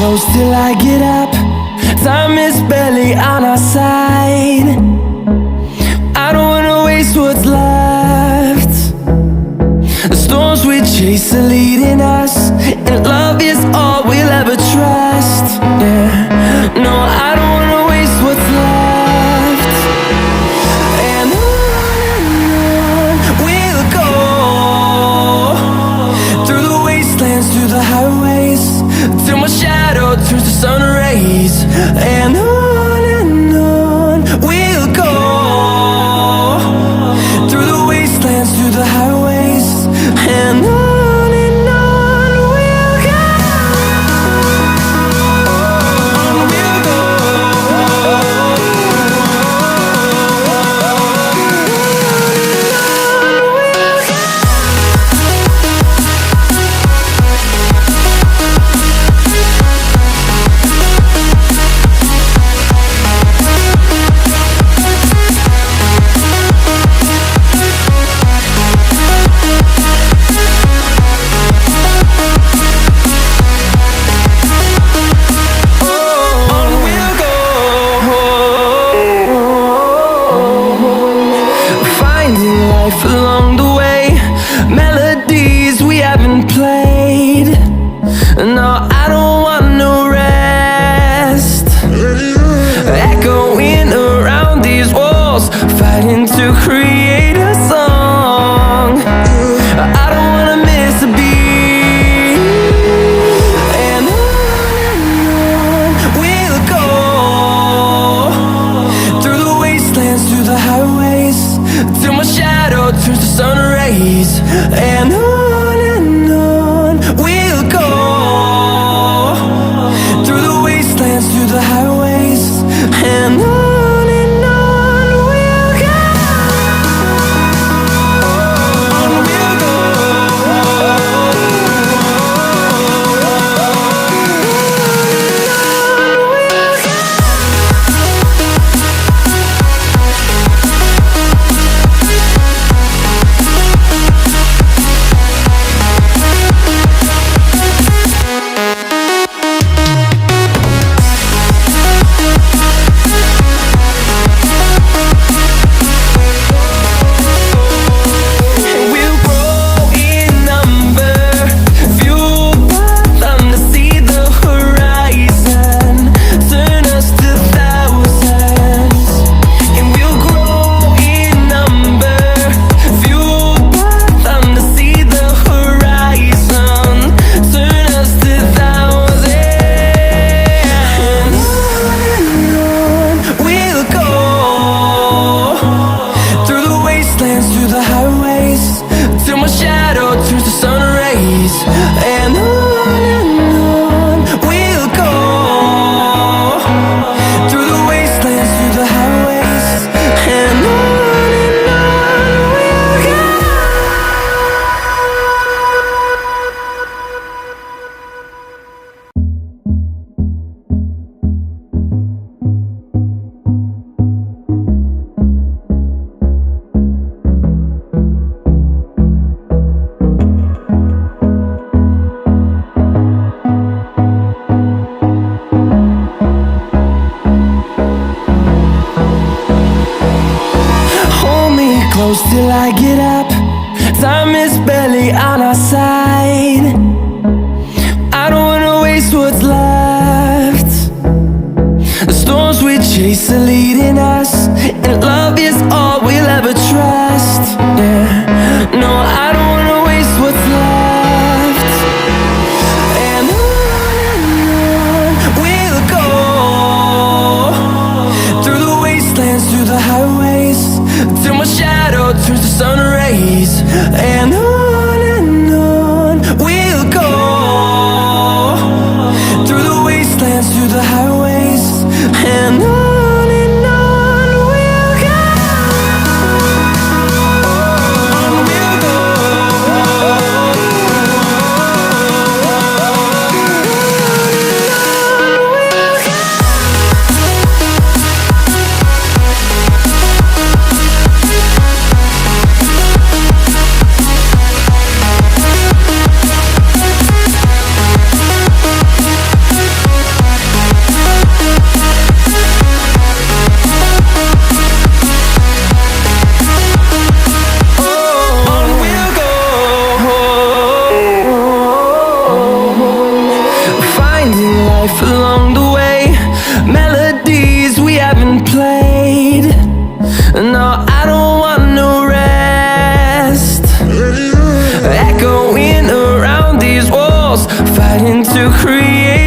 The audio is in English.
close till I get up. Time is barely on our side. I don't wanna waste what's left. The storms we chase are leading us, and love is all we'll ever trust. Yeah, no, I don't wanna waste what's left. And on we'll go, through the wastelands, through the highways, till my shadow turns to sun rays. And on we'll go, through the wastelands, through the highways, and on we'll go. On we'll go. Finding life along the way, melodies we haven't played. No, I don't want no rest. Echoing around these walls, fighting to create a song. I don't wanna miss a beat. And on we'll go, through the wastelands, through the highways, till my shadow turns to sun rays. And on we'll go, through the wastelands, through the highways, and on we'll go. On we'll go. We'll grow in number, fueled by them to see the horizon, turn us to thousands. And we'll grow in number, fueled by them to see the horizon, turn us to thousands. And on we'll go, through the wastelands, through the highways, till my shadow turns to sun rays. And on we'll go, through the wastelands, through the highways, and on we'll go. Hold me close till I get up. Time is barely on our side. I don't wanna waste what's left. The storms we chase are leading us, and love is all we'll ever trust. Yeah, no, I don't wanna waste what's left. And on we'll go, through the wastelands, through the highways, till my shadow turns to sun rays. And on we'll go, through the wastelands, through the highways, and on we'll go. into creation.